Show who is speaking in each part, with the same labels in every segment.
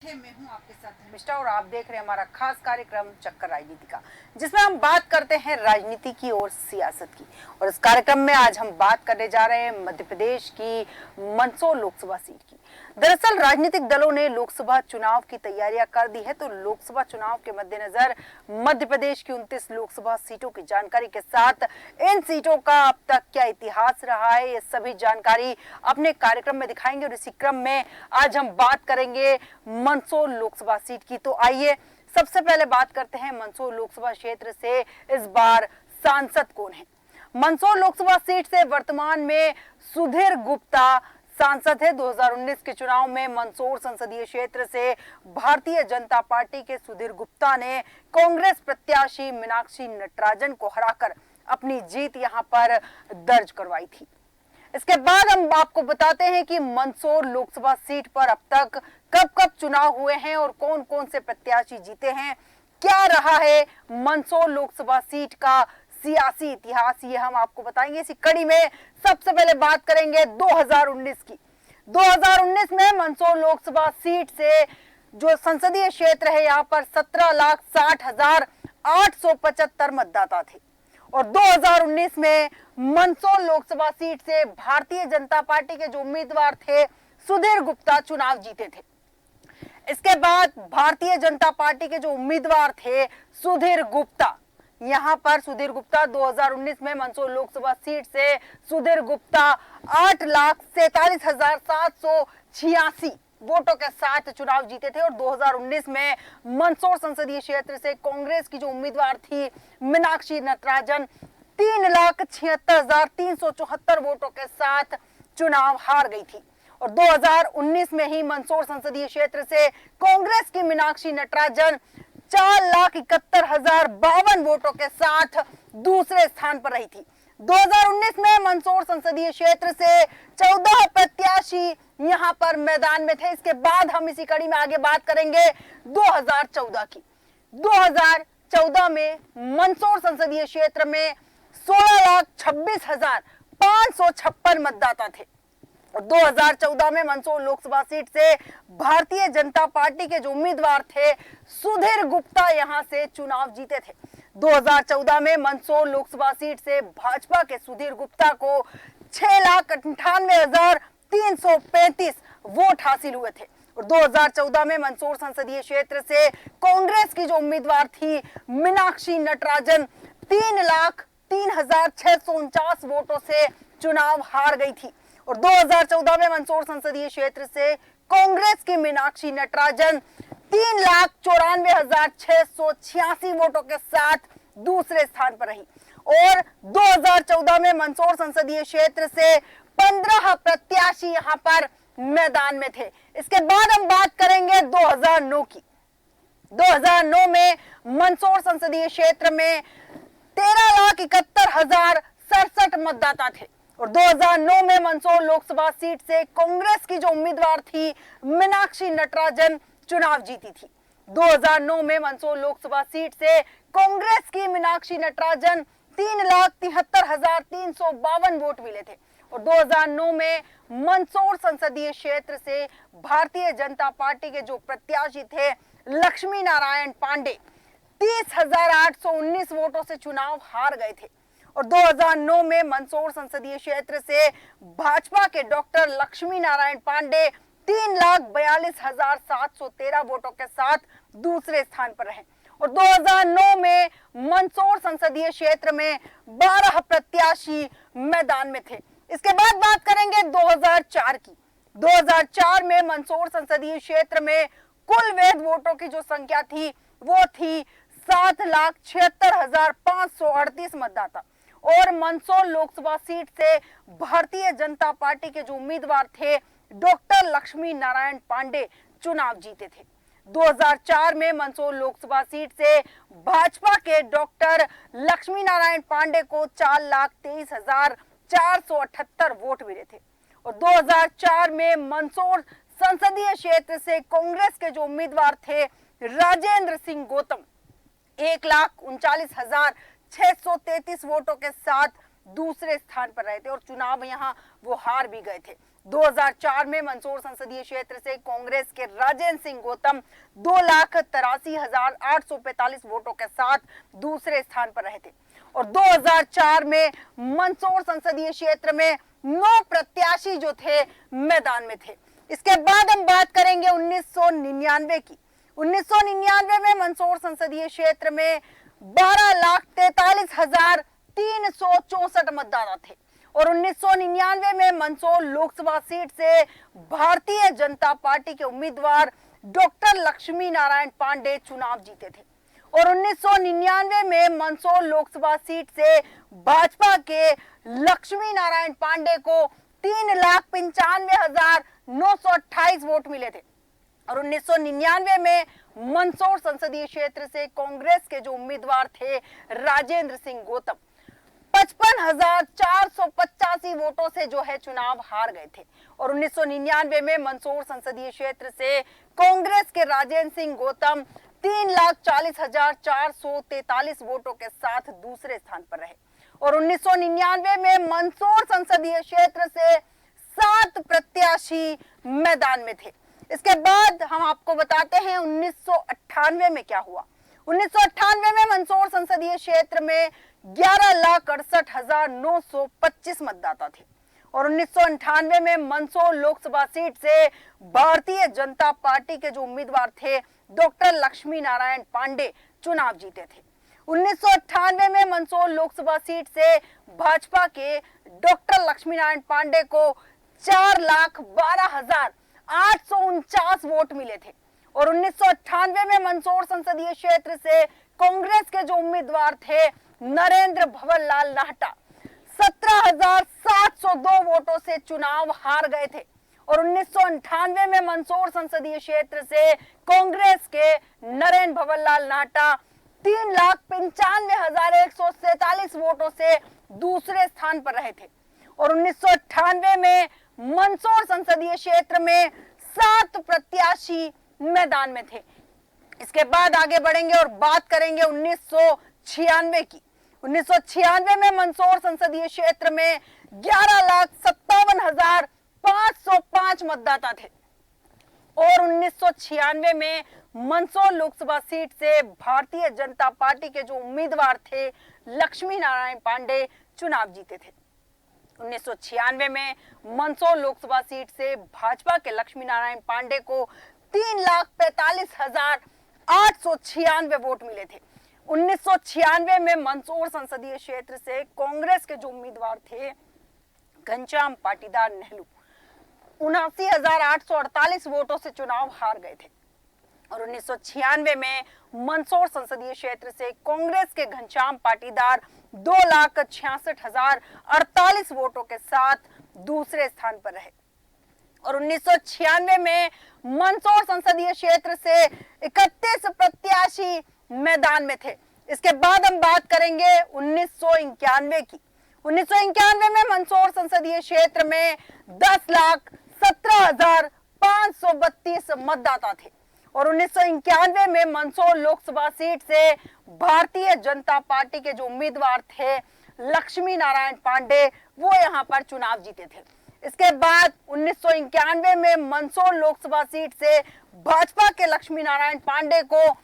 Speaker 1: मैं हूं आपके साथ धर्मिष्ठा और आप देख रहे हैं हमारा खास कार्यक्रम चक्कर राजनीति का, जिसमें हम बात करते हैं राजनीति की और सियासत की। और इस कार्यक्रम में आज हम बात करने जा रहे हैं मध्य प्रदेश की मंदसौर लोकसभा सीट की। दरअसल राजनीतिक दलों ने लोकसभा चुनाव की तैयारियां कर दी है, तो लोकसभा चुनाव के मद्देनजर मध्य प्रदेश की 29 लोकसभा सीटों की जानकारी के साथ इन सीटों का अब तक क्या इतिहास रहा है, ये सभी जानकारी अपने कार्यक्रम में दिखाएंगे। और इसी क्रम में आज हम बात करेंगे मंदसौर लोकसभा सीट की। तो आइए सबसे पहले बात करते हैं मंदसौर लोकसभा क्षेत्र से इस बार सांसद कौन है। मंदसौर लोकसभा सीट से वर्तमान में सुधीर गुप्ता सांसद है। 2019 के चुनाव में मंदसौर संसदीय क्षेत्र से भारतीय जनता पार्टी के सुधीर गुप्ता ने कांग्रेस प्रत्याशी मीनाक्षी नटराजन को हराकर अपनी जीत यहां पर दर्ज करवाई थी। इसके बाद हम आपको बताते हैं कि मंदसौर लोकसभा सीट पर अब तक कब कब चुनाव हुए हैं और कौन कौन से प्रत्याशी जीते हैं, क्या रहा है मंदसौर लोकसभा सीट का सियासी इतिहास, ये हम आपको बताएंगे। इसी कड़ी में सबसे पहले बात करेंगे 2019 की। 2019 में मंदसौर लोकसभा सीट से जो संसदीय क्षेत्र है, यहाँ पर 17,60,875 मतदाता थे। और 2019 में मंदसौर लोकसभा सीट से भारतीय जनता पार्टी के जो उम्मीदवार थे सुधीर गुप्ता चुनाव जीते थे। इसके बाद भारतीय जनता पार्टी के जो उम्मीदवार थे सुधीर गुप्ता, यहां पर सुधीर गुप्ता 2019 में मंदसौर लोकसभा सीट से सुधीर गुप्ता 8,47,786 वोटों के साथ चुनाव जीते थे। और 2019 में मंदसौर संसदीय क्षेत्र से कांग्रेस की जो उम्मीदवार थी मीनाक्षी नटराजन 3,76,374 वोटों के साथ चुनाव हार गई थी। और 2019 में ही मंदसौर संसदीय क्षेत्र से कांग्रेस की मीनाक्षी नटराजन 4,71,052 वोटों के साथ दूसरे स्थान पर रही थी। 2019 में मंदसौर संसदीय क्षेत्र से 14 प्रत्याशी यहां पर मैदान में थे। इसके बाद हम इसी कड़ी में आगे बात करेंगे 2014 की। 2014 में मंदसौर संसदीय क्षेत्र में 16,26,556 मतदाता थे। 2014 में मंदसौर लोकसभा सीट से भारतीय जनता पार्टी के जो उम्मीदवार थे सुधीर गुप्ता यहां से चुनाव जीते थे। 2014 में मंदसौर लोकसभा सीट से भाजपा के सुधीर गुप्ता को 6,98,335 वोट हासिल हुए थे। और 2014 में मंदसौर संसदीय क्षेत्र से कांग्रेस की जो उम्मीदवार थी मीनाक्षी नटराजन 3,03,649 वोटों से चुनाव हार गई थी। और 2014 में मंदसौर संसदीय क्षेत्र से कांग्रेस की मीनाक्षी नटराजन 3,94,686 वोटों के साथ दूसरे स्थान पर रही। और 2014 में मंदसौर संसदीय क्षेत्र से 15 प्रत्याशी यहां पर मैदान में थे। इसके बाद हम बात करेंगे 2009 की। 2009 में मंदसौर संसदीय क्षेत्र में 13,71,067 मतदाता थे। और 2009 में मंदसौर लोकसभा सीट से कांग्रेस की जो उम्मीदवार थी मीनाक्षी नटराजन चुनाव जीती थी। 2009 में मंदसौर लोकसभा सीट से कांग्रेस की मीनाक्षी नटराजन 3,73,352 वोट मिले थे। और 2009 में मंदसौर संसदीय क्षेत्र से भारतीय जनता पार्टी के जो प्रत्याशी थे लक्ष्मी नारायण पांडे 30,819 वोटों से चुनाव हार गए थे। और 2009 में मंदसौर संसदीय क्षेत्र से भाजपा के डॉक्टर लक्ष्मी नारायण पांडे 3,42,713 वोटों के साथ दूसरे स्थान पर रहे। और 2009 में मंदसौर संसदीय क्षेत्र में 12 प्रत्याशी मैदान में थे। इसके बाद बात करेंगे 2004 की। 2004 में मंदसौर संसदीय क्षेत्र में कुल वैध वोटों की जो संख्या थी वो थी 7,76,538 मतदाता। और मंदसौर लोकसभा सीट से भारतीय जनता पार्टी के जो उम्मीदवार थे डॉक्टर लक्ष्मी नारायण पांडे चुनाव जीते थे। 2004 में मंदसौर लोकसभा सीट से भाजपा के डॉक्टर लक्ष्मी नारायण पांडे को 4,23,478 वोट मिले थे। और 2004 में मंदसौर संसदीय क्षेत्र से कांग्रेस के जो उम्मीदवार थे राजेंद्र सिंह गौतम 1,39,633 वोटों के साथ दूसरे स्थान पर रहे थे। और चुनाव यहां वो हार भी गए थे। 2004 में मंदसौर संसदीय क्षेत्र से कांग्रेस के राजेंद्र सिंह गौतम 2,83,845 वोटों के साथ दूसरे स्थान पर रहे थे और 2004 में मंदसौर संसदीय क्षेत्र में 9 प्रत्याशी जो थे मैदान में थे। इसके बाद हम बात करेंगे 1999 की। 1999 में मंदसौर संसदीय क्षेत्र में 12,43,364 मतदाता थे और 1999 में मंदसौर लोकसभा सीट से भारतीय जनता पार्टी के उम्मीदवार डॉक्टर लक्ष्मी नारायण पांडे चुनाव जीते थे और 1999 में मंदसौर लोकसभा सीट से भाजपा के लक्ष्मी नारायण पांडे को 3,95,928 वोट मिले थे और 1999 में मंदसौर संसदीय क्षेत्र से कांग्रेस के जो उम्मीदवार थे राजेंद्र सिंह गौतम 55,485 वोटों से जो है चुनाव हार गए थे और 1999 में मंदसौर संसदीय क्षेत्र से कांग्रेस के राजेंद्र सिंह गौतम 3,40,443 वोटों के साथ दूसरे स्थान पर रहे और 1999 में मंदसौर संसदीय क्षेत्र से 7 प्रत्याशी मैदान में थे। इसके बाद हम आपको बताते हैं 1998 में क्या हुआ। 1998 में मंदसौर संसदीय क्षेत्र में 11,68,925 मतदाता थे और 1998 में मंदसौर लोकसभा सीट से भारतीय जनता पार्टी के जो उम्मीदवार थे डॉक्टर लक्ष्मी नारायण पांडे चुनाव जीते थे। 1998 में मंदसौर लोकसभा सीट से भाजपा के डॉक्टर लक्ष्मी नारायण पांडे को 4,12,849 वोट मिले थे और 1998 में मंदसौर संसदीय क्षेत्र से कांग्रेस के जो उम्मीदवार थे नरेंद्र भवन लाल नाहटा 17,702 वोटों से चुनाव हार गए थे और 1998 में मंदसौर संसदीय क्षेत्र से कांग्रेस के नरेंद्र भवन लाल नाहटा 3,95,147 वोटों से दूसरे स्थान पर रहे थे और 1998 में मंदसौर संसदीय क्षेत्र में 7 प्रत्याशी मैदान में थे। इसके बाद आगे बढ़ेंगे और बात करेंगे 1996 की। 1996 में मंदसौर संसदीय क्षेत्र में 11,57,505 मतदाता थे और 1996 में मंदसौर लोकसभा सीट से भारतीय जनता पार्टी के जो उम्मीदवार थे लक्ष्मी नारायण पांडे चुनाव जीते थे। 1996 में मंदसौर लोकसभा सीट से भाजपा के लक्ष्मी नारायण पांडे को 3,45,896 वोट मिले थे। 1996 में मंदसौर संसदीय क्षेत्र से कांग्रेस के जो उम्मीदवार थे घनश्याम पाटीदार नेहरू 79,848 वोटों से चुनाव हार गए थे और 1996 में मंदसौर संसदीय क्षेत्र से कांग्रेस के घनश्याम पाटीदार 2,66,048 वोटों के साथ दूसरे स्थान पर रहे और 1996 में मंदसौर संसदीय क्षेत्र से 31 प्रत्याशी मैदान में थे। इसके बाद हम बात करेंगे 1991 की। 1991 में मंदसौर संसदीय क्षेत्र में 10,17,532 मतदाता थे और 1991 में मंदसौर लोकसभा सीट से भारतीय जनता पार्टी के जो उम्मीदवार थे लक्ष्मी नारायण पांडे वो यहां पर चुनाव जीते थे। इसके बाद 1991 में मंदसौर लोकसभा सीट से भाजपा के लक्ष्मी नारायण पांडे को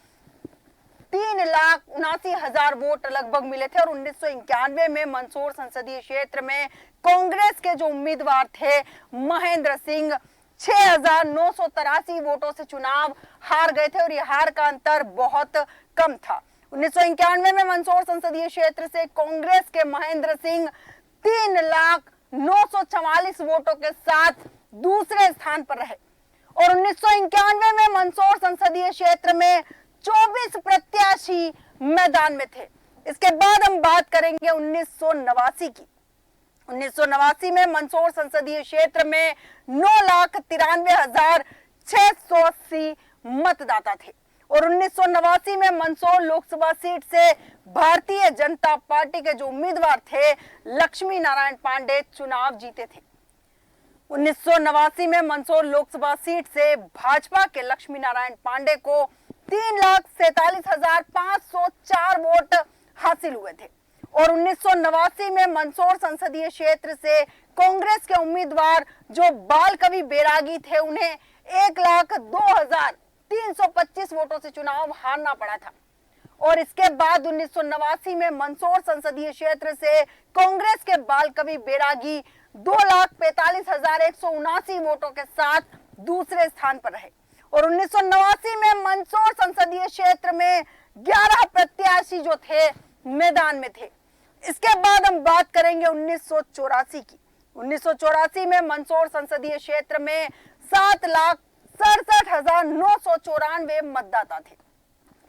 Speaker 1: 3,79,000 वोट लगभग मिले थे और 1991 में मंदसौर संसदीय क्षेत्र में कांग्रेस के जो उम्मीदवार थे महेंद्र सिंह 6,983 वोटों से चुनाव हार गए थे और ये हार का अंतर बहुत कम था। 1991 में मंदसौर संसदीय क्षेत्र से कांग्रेस के महेंद्र सिंह 3,944 वोटों के साथ दूसरे स्थान पर रहे और 1991 में मंदसौर संसदीय क्षेत्र में 24 प्रत्याशी मैदान में थे। इसके बाद हम बात करेंगे 1989 की। 1989 में मंदसौर संसदीय क्षेत्र में 9,93,680 मतदाता थे और 1989 में मंदसौर लोकसभा सीट से भारतीय जनता पार्टी के जो उम्मीदवार थे लक्ष्मी नारायण पांडे चुनाव जीते थे। 1989 में मंदसौर लोकसभा सीट से भाजपा के लक्ष्मी नारायण पांडे को 3,47,504 वोट हासिल हुए थे और 1989 में मंदसौर संसदीय क्षेत्र से कांग्रेस के उम्मीदवार जो बाल कवि बैरागी थे उन्हें 1,02,325 वोटों से चुनाव हारना पड़ा था। और इसके बाद 1989 में मंदसौर संसदीय क्षेत्र से कांग्रेस के बाल कवि बैरागी 2,45,179 वोटों के साथ दूसरे स्थान पर रहे। और 1989 में मंदसौर संसदीय क्षेत्र में 11 प्रत्याशी जो थे मैदान में थे। इसके बाद हम बात करेंगे 1984 की। 1984 में मंदसौर संसदीय क्षेत्र में 7,67,994 मतदाता थे।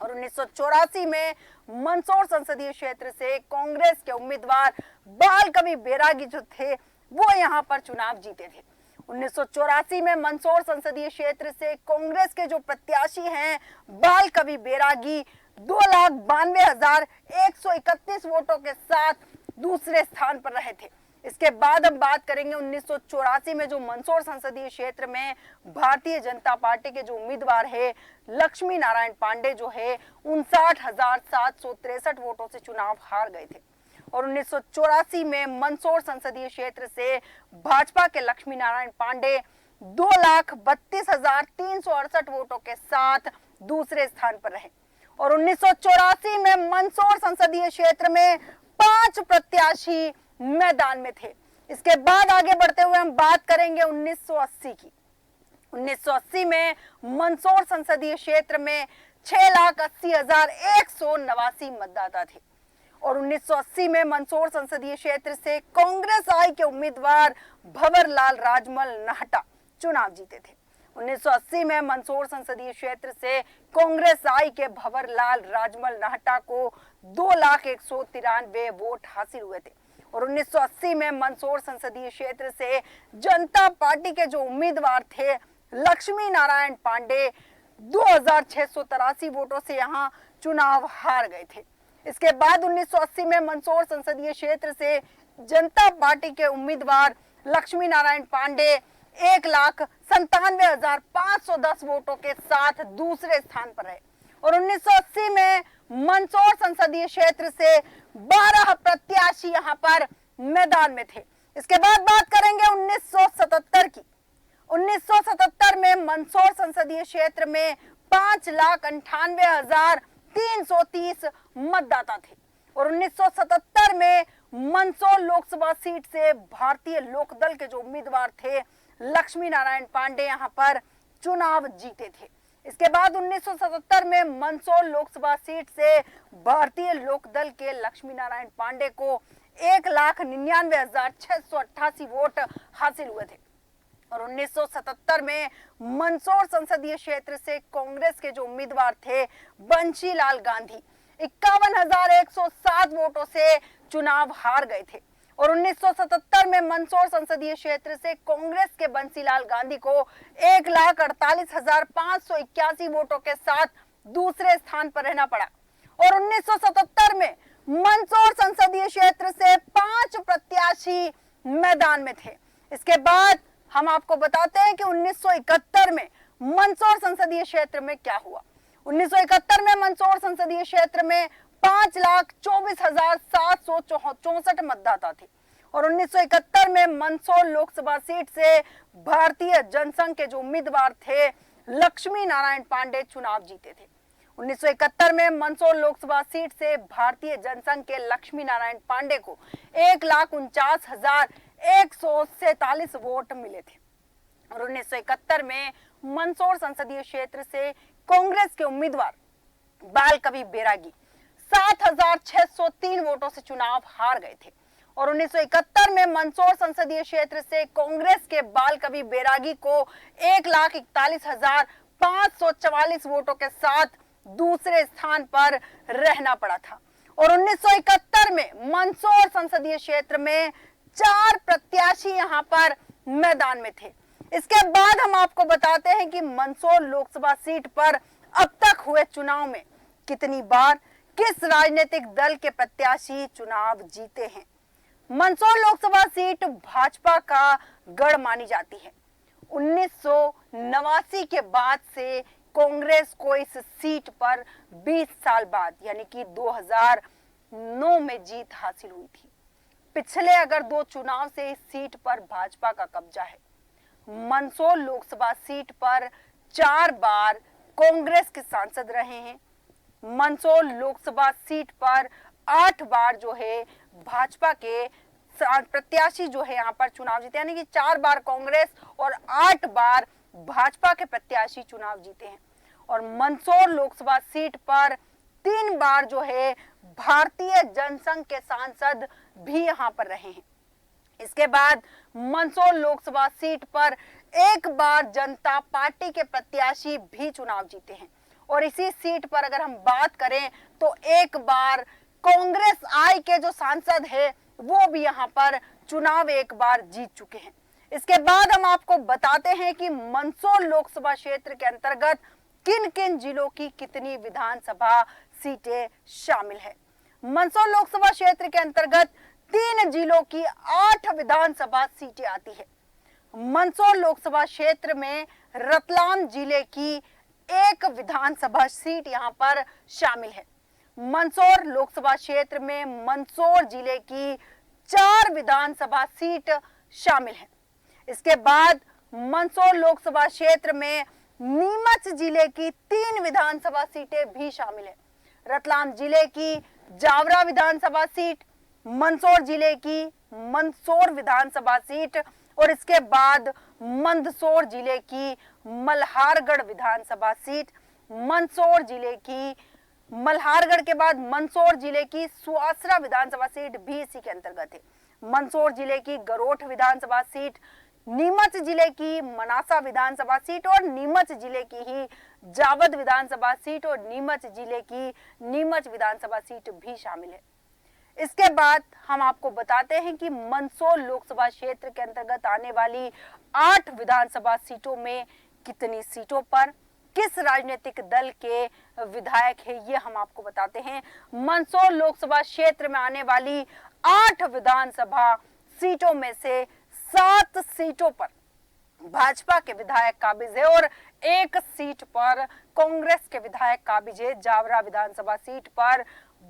Speaker 1: और 1984 में मंदसौर संसदीय क्षेत्र से कांग्रेस के उम्मीदवार बाल कवि बैरागी जो थे वो यहां पर चुनाव जीते थे। 1984 में मंदसौर संसदीय क्षेत्र से कांग्रेस के जो प्रत्याशी हैं बाल कवि बैरागी 2,92,131 वोटों के साथ दूसरे स्थान पर रहे थे। इसके बाद हम बात करेंगे 1984 में जो मंदसौर संसदीय क्षेत्र में भारतीय जनता पार्टी के जो उम्मीदवार है लक्ष्मी नारायण पांडे जो है 59,763 वोटों से चुनाव हार गए थे। और 1984 में मंदसौर संसदीय क्षेत्र से भाजपा के लक्ष्मी नारायण पांडे 2,32,368 वोटों के साथ दूसरे स्थान पर रहे। और 1984 में मंदसौर संसदीय क्षेत्र में 5 प्रत्याशी मैदान में थे। इसके बाद आगे बढ़ते हुए हम बात करेंगे 1980 की। 1980 में मंदसौर संसदीय क्षेत्र में 6,80,189 मतदाता थे। और 1980 में मंदसौर संसदीय क्षेत्र से कांग्रेस आई के उम्मीदवार भंवरलाल राजमल नाहटा चुनाव जीते थे। 1980 में मंदसौर संसदीय क्षेत्र से कांग्रेस आई के भंवरलाल राजमल नाहटा को 2,193 वोट हासिल हुए थे। और 1980 में मंदसौर संसदीय क्षेत्र से जनता पार्टी के जो उम्मीदवार थे लक्ष्मी नारायण पांडे 2,683 वोटों से यहां चुनाव हार गए थे। इसके बाद 1980 में मंदसौर संसदीय क्षेत्र से जनता पार्टी के उम्मीदवार लक्ष्मी नारायण पांडे 1,97,510 वोटों के साथ दूसरे स्थान पर रहे। और 1980 में मंदसौर संसदीय क्षेत्र से 12 प्रत्याशी यहां पर मैदान में थे। इसके बाद बात करेंगे 1977 की। 1977 में मंदसौर संसदीय क्षेत्र में 5,98,330 मतदाता थे। और 1977 में मंदसौर लोकसभा सीट से भारतीय लोकदल के जो उम्मीदवार थे लक्ष्मी नारायण पांडे यहां पर चुनाव जीते थे। इसके बाद 1977 में मंदसौर लोकसभा सीट से भारतीय लोकदल के लक्ष्मी नारायण पांडे को 1,99,688 वोट हासिल हुए थे। और 1977 में मंदसौर संसदीय क्षेत्र से कांग्रेस के जो उम्मीदवार थे बंशीलाल गांधी 51,107 वोटों से चुनाव हार गए थे। और 1977 में मंदसौर संसदीय क्षेत्र से कांग्रेस के बंशीलाल गांधी को 1,48,581 वोटों के साथ दूसरे स्थान पर रहना पड़ा। और 1977 में मंदसौर संसदीय क्षेत्र से 5 प्रत्याशी मैदान में थे। इसके बाद हम आपको बताते हैं कि 1971 में मंदसौर संसदीय क्षेत्र में क्या हुआ। 1971 में मंदसौर संसदीय क्षेत्र में 5,24,764 मतदाता थे। और 1971 में मंदसौर लोकसभा सीट से भारतीय जनसंघ के जो उम्मीदवार थे लक्ष्मी नारायण पांडे चुनाव जीते थे। 1971 में मंदसौर लोकसभा सीट से भारतीय जनसंघ के लक्ष्मी नारायण पांडे को 1,49,147 वोट मिले थे। और 1971 में मंदसौर संसदीय क्षेत्र से कांग्रेस के उम्मीदवार बाल कवि बैरागी 7,603 वोटों से चुनाव हार गए थे। और 1971 में मंदसौर संसदीय क्षेत्र से कांग्रेस के बाल कवि बैरागी को 1,41,544 वोटों के साथ दूसरे स्थान पर रहना पड़ा था। और 1971 में मंदसौर संसदीय क्षेत्र में 4 प्रत्याशी यहां पर मैदान में थे। इसके बाद हम आपको बताते हैं कि मंदसौर लोकसभा सीट पर अब तक हुए चुनाव में कितनी बार किस राजनीतिक दल के प्रत्याशी चुनाव जीते हैं। मंदसौर लोकसभा सीट भाजपा का गढ़ मानी जाती है। 1989 के बाद से कांग्रेस को इस सीट पर 20 साल बाद यानी कि 9 में जीत हासिल हुई थी। पिछले अगर 2 चुनाव से इस सीट पर भाजपा का कब्जा है। मंदसौर लोकसभा सीट पर 4 बार कांग्रेस के सांसद रहे हैं। मंदसौर लोकसभा सीट पर 8 बार जो है भाजपा के प्रत्याशी जो है यहाँ पर चुनाव जीते, यानी कि 4 बार कांग्रेस और 8 बार भाजपा के प्रत्याशी चुनाव जीते हैं। और मंदसौर लोकसभा सीट पर 3 बार जो है भारतीय जनसंघ के सांसद भी यहाँ पर रहे हैं। इसके बाद मंदसौर लोकसभा सीट पर 1 बार जनता पार्टी के प्रत्याशी भी चुनाव जीते हैं। और इसी सीट पर अगर हम बात करें तो 1 बार कांग्रेस आई के जो सांसद है वो भी यहाँ पर चुनाव 1 बार जीत चुके हैं। इसके बाद हम आपको बताते हैं कि मंदसौर लोकसभा क्षेत्र के अंतर्गत किन किन जिलों की कितनी विधानसभा सीटें शामिल है। मंदसौर लोकसभा क्षेत्र के अंतर्गत 3 जिलों की 8 विधानसभा सीटें आती है। मंदसौर लोकसभा क्षेत्र में रतलाम जिले की 1 विधानसभा सीट यहाँ पर शामिल है। मंदसौर लोकसभा क्षेत्र में मंदसौर जिले की 4 विधानसभा सीट शामिल है। इसके बाद मंदसौर लोकसभा क्षेत्र में नीमच जिले की 3 विधानसभा सीटें भी शामिल है। रतलाम जिले की जावरा विधानसभा सीट, मंदसौर जिले की मंदसौर विधानसभा सीट और इसके बाद मंदसौर जिले की मल्हारगढ़ विधानसभा सीट, मंदसौर जिले की मल्हारगढ़ के बाद मंदसौर जिले की सुवासरा विधानसभा सीट भी इसी के अंतर्गत है। मंदसौर जिले की गरोठ विधानसभा सीट, नीमच जिले की मनासा विधानसभा सीट और नीमच जिले की ही जावद विधानसभा सीट और नीमच जिले की नीमच विधानसभा सीट भी शामिल है। इसके बाद हम आपको बताते हैं कि मंदसौर लोकसभा क्षेत्र के अंतर्गत आने वाली 8 विधानसभा सीटों में कितनी सीटों पर किस राजनीतिक दल के विधायक है, ये हम आपको बताते हैं। मंदसौर लोकसभा क्षेत्र में आने वाली 8 विधानसभा सीटों में से 7 सीटों पर भाजपा के विधायक काबिज है और 1 सीट पर कांग्रेस के विधायक काबिज है। जावरा विधानसभा सीट पर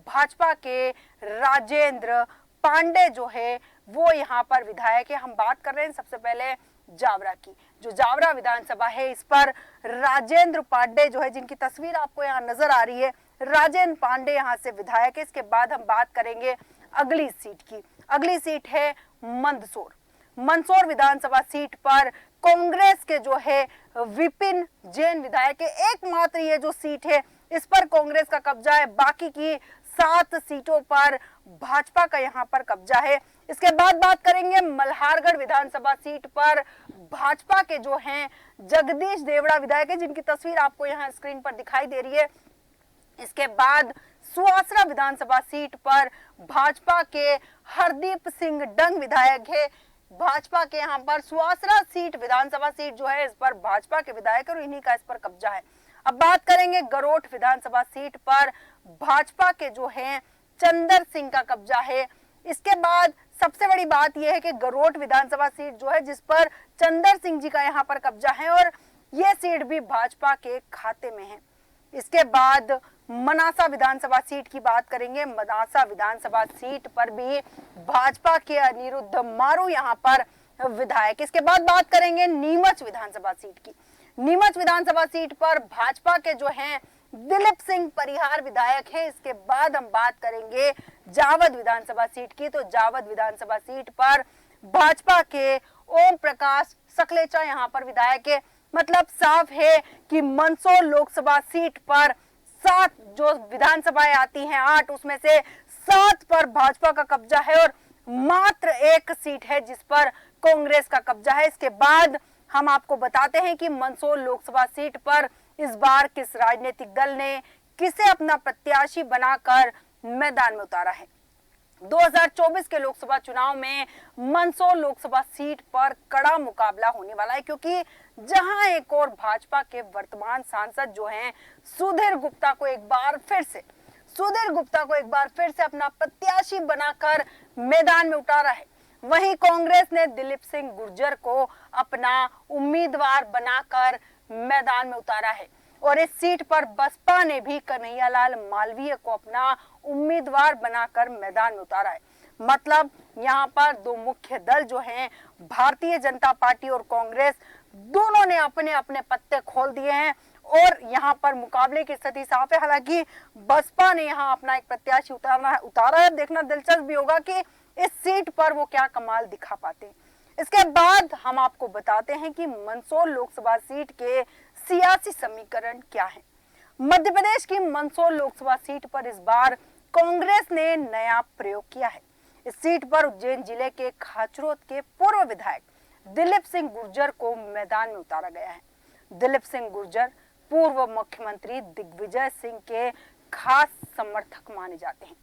Speaker 1: भाजपा के राजेंद्र पांडे जो है वो यहाँ पर विधायक है। हम बात कर रहे हैं सबसे पहले जावरा की। जो जावरा विधानसभा है इस पर राजेंद्र पांडे जो है, जिनकी तस्वीर आपको यहाँ नजर आ रही है, राजेंद्र पांडे यहाँ से विधायक है। इसके बाद हम बात करेंगे अगली सीट की। अगली सीट है मंदसौर। मंदसौर विधानसभा सीट पर कांग्रेस के जो है विपिन जैन विधायक है। एकमात्र ये जो सीट है इस पर कांग्रेस का कब्जा है, बाकी की 7 सीटों पर भाजपा का यहाँ पर कब्जा है। इसके बाद बात करेंगे मल्हारगढ़ विधानसभा सीट पर भाजपा के जो हैं जगदीश देवड़ा विधायक है, जिनकी तस्वीर आपको यहाँ स्क्रीन पर दिखाई दे रही है। इसके बाद सुवासरा विधानसभा सीट पर भाजपा के हरदीप सिंह डंग विधायक है। भाजपा के यहाँ पर सुवासरा सीट विधानसभा सीट जो है इस पर भाजपा के विधायक और इन्हीं का इस पर कब्जा है। अब बात करेंगे गरोठ विधानसभा सीट पर भाजपा के जो हैं चंदर सिंह का कब्जा है। इसके बाद सबसे बड़ी बात यह है कि गरोठ विधानसभा सीट जो है जिस पर चंदर सिंह जी का यहाँ पर कब्जा है और ये सीट भी भाजपा के खाते में है। इसके बाद मनासा विधानसभा सीट की बात करेंगे। मनासा विधानसभा सीट पर भी भाजपा के अनिरुद्ध मारू यहाँ पर विधायक। इसके बाद बात करेंगे नीमच विधानसभा सीट की। नीमच विधानसभा सीट पर भाजपा के जो हैं दिलीप सिंह परिहार विधायक है। इसके बाद हम बात करेंगे जावद विधानसभा सीट की। तो जावद विधानसभा सीट पर भाजपा के ओम प्रकाश सकलेचा यहाँ पर विधायक है। मतलब साफ है कि मंदसौर लोकसभा सीट पर 7 जो विधानसभाएं आती हैं 8 उसमें से 7 पर भाजपा का कब्जा है और मात्र 1 सीट है जिस पर कांग्रेस का कब्जा है। इसके बाद हम आपको बताते हैं कि मंदसौर लोकसभा सीट पर इस बार किस राजनीतिक दल ने किसे अपना प्रत्याशी बनाकर मैदान में उतारा है। 2024 के लोकसभा चुनाव में मंदसौर लोकसभा सीट पर कड़ा मुकाबला होने वाला है, क्योंकि जहां एक और भाजपा के वर्तमान सांसद जो हैं सुधीर गुप्ता को एक बार फिर से अपना प्रत्याशी बनाकर मैदान में उतारा है, वहीं कांग्रेस ने दिलीप सिंह गुर्जर को अपना उम्मीदवार बनाकर मैदान में उतारा है। और इस सीट पर बसपा ने भी कन्हैयालाल मालवीय को अपना उम्मीदवार बनाकर मैदान में उतारा है। मतलब यहाँ पर दो मुख्य दल जो हैं, भारतीय जनता पार्टी और कांग्रेस, दोनों ने अपने अपने पत्ते खोल दिए हैं और यहाँ पर मुकाबले की स्थिति साफ है। हालांकि बसपा ने यहाँ अपना एक प्रत्याशी उतारा है। देखना दिलचस्प भी होगा कि इस सीट पर वो क्या कमाल दिखा पाते हैं। इसके बाद हम आपको बताते हैं कि मंदसौर लोकसभा सीट के सियासी समीकरण क्या है। मध्य प्रदेश की मंदसौर लोकसभा सीट पर इस बार कांग्रेस ने नया प्रयोग किया है। इस सीट पर उज्जैन जिले के खाचरोद के पूर्व विधायक दिलीप सिंह गुर्जर को मैदान में उतारा गया है। दिलीप सिंह गुर्जर पूर्व मुख्यमंत्री दिग्विजय सिंह के खास समर्थक माने जाते हैं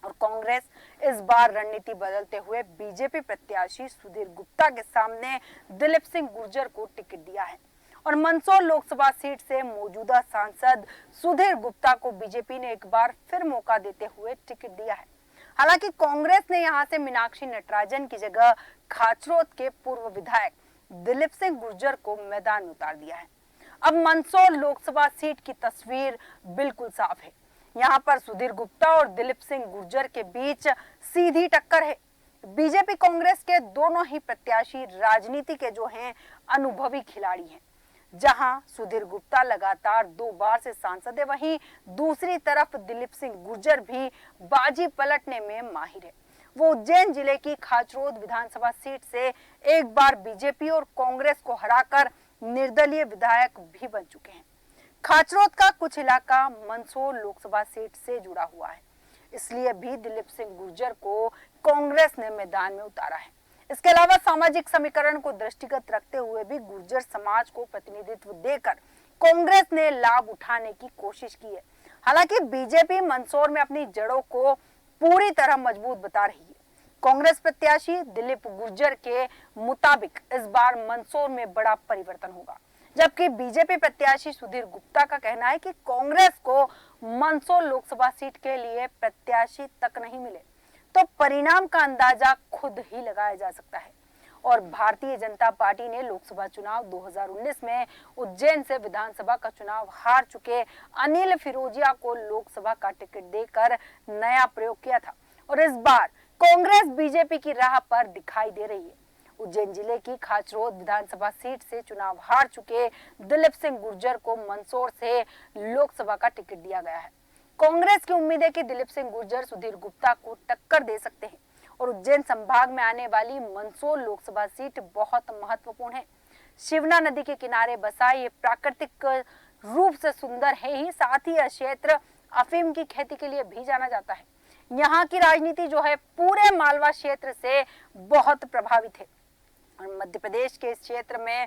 Speaker 1: और कांग्रेस इस बार रणनीति बदलते हुए बीजेपी प्रत्याशी सुधीर गुप्ता के सामने दिलीप सिंह गुर्जर को टिकट दिया है और मंदसौर लोकसभा सीट से मौजूदा सांसद सुधीर गुप्ता को बीजेपी ने एक बार फिर मौका देते हुए टिकट दिया है। हालांकि कांग्रेस ने यहां से मीनाक्षी नटराजन की जगह खाचरोद के पूर्व विधायक दिलीप सिंह गुर्जर को मैदान में उतार दिया है। अब मंदसौर लोकसभा सीट की तस्वीर बिल्कुल साफ है। यहाँ पर सुधीर गुप्ता और दिलीप सिंह गुर्जर के बीच सीधी टक्कर है। बीजेपी कांग्रेस के दोनों ही प्रत्याशी राजनीति के जो हैं अनुभवी खिलाड़ी हैं। जहां सुधीर गुप्ता लगातार 2 बार से सांसद है, वहीं दूसरी तरफ दिलीप सिंह गुर्जर भी बाजी पलटने में माहिर है। वो उज्जैन जिले की खाचरोद विधानसभा सीट से एक बार बीजेपी और कांग्रेस को हराकर निर्दलीय विधायक भी बन चुके हैं। खाचरोद का कुछ इलाका मंदसौर लोकसभा सीट से जुड़ा हुआ है, इसलिए भी दिलीप सिंह गुर्जर को कांग्रेस ने मैदान में उतारा है। इसके अलावा सामाजिक समीकरण को दृष्टिगत रखते हुए भी गुर्जर समाज को प्रतिनिधित्व देकर कांग्रेस ने लाभ उठाने की कोशिश की है। हालांकि बीजेपी मंदसौर में अपनी जड़ों को पूरी तरह मजबूत बता रही है। कांग्रेस प्रत्याशी दिलीप गुर्जर के मुताबिक इस बार मंदसौर में बड़ा परिवर्तन होगा, जबकि बीजेपी प्रत्याशी सुधीर गुप्ता का कहना है कि कांग्रेस को मंदसौर लोकसभा सीट के लिए प्रत्याशी तक नहीं मिले तो परिणाम का अंदाजा खुद ही लगाया जा सकता है। और भारतीय जनता पार्टी ने लोकसभा चुनाव 2019 में उज्जैन से विधानसभा का चुनाव हार चुके अनिल फिरोजिया को लोकसभा का टिकट देकर नया प्रयोग किया था और इस बार कांग्रेस बीजेपी की राह पर दिखाई दे रही है। उज्जैन जिले की खाचरोद विधानसभा सीट से चुनाव हार चुके दिलीप सिंह गुर्जर को मंदसौर से लोकसभा का टिकट दिया गया है। कांग्रेस की उम्मीद है कि दिलीप सिंह गुर्जर सुधीर गुप्ता को टक्कर दे सकते हैं और उज्जैन संभाग में आने वाली मंदसौर लोकसभा सीट बहुत महत्वपूर्ण है। शिवना नदी के किनारे बसा ये प्राकृतिक रूप से सुंदर है ही, साथ ही यह क्षेत्र अफीम की खेती के लिए भी जाना जाता है। यहाँ की राजनीति जो है पूरे मालवा क्षेत्र से बहुत प्रभावित है और मध्य प्रदेश के इस क्षेत्र में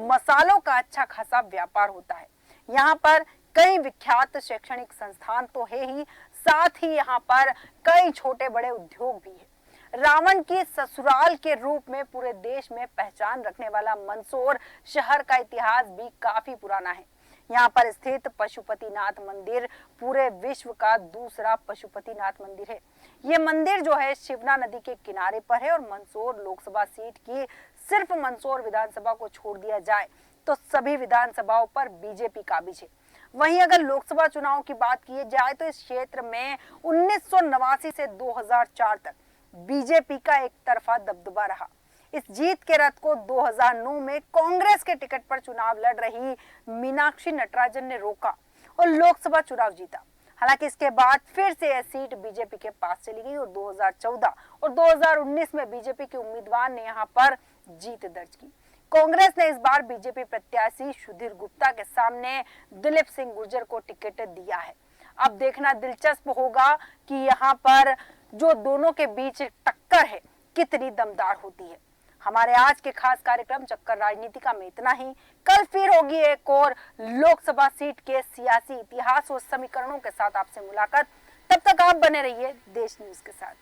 Speaker 1: मसालों का अच्छा खासा व्यापार होता है। यहाँ पर कई विख्यात शैक्षणिक संस्थान तो है ही, साथ ही यहाँ पर कई छोटे बड़े उद्योग भी है। रावण की ससुराल के रूप में पूरे देश में पहचान रखने वाला मंदसौर शहर का इतिहास भी काफी पुराना है। यहाँ पर स्थित पशुपतिनाथ मंदिर पूरे विश्व का दूसरा पशुपतिनाथ मंदिर है। ये मंदिर जो है शिवना नदी के किनारे पर है और मंदसौर लोकसभा सीट की सिर्फ मंदसौर विधानसभा को छोड़ दिया जाए तो सभी विधानसभाओं पर बीजेपी काबिज है। वहीं अगर लोकसभा चुनाव की बात की जाए तो इस क्षेत्र में 1989 से 2004 तक बीजेपी का एक तरफा दबदबा रहा। इस जीत के रथ को 2009 में कांग्रेस के टिकट पर चुनाव लड़ रही मीनाक्षी नटराजन ने रोका और लोकसभा चुनाव जीता। हालांकि इसके बाद फिर से यह सीट बीजेपी के पास चली गई और 2014 और 2019 में बीजेपी के उम्मीदवार ने यहां पर जीत दर्ज की। कांग्रेस ने इस बार बीजेपी प्रत्याशी सुधीर गुप्ता के सामने दिलीप सिंह गुर्जर को टिकट दिया है। अब देखना दिलचस्प होगा कि यहाँ पर जो दोनों के बीच टक्कर है कितनी दमदार होती है। हमारे आज के खास कार्यक्रम चक्कर राजनीतिका में इतना ही। कल फिर होगी एक और लोकसभा सीट के सियासी इतिहास और समीकरणों के साथ आपसे मुलाकात। तब तक आप बने रहिए देश न्यूज के साथ।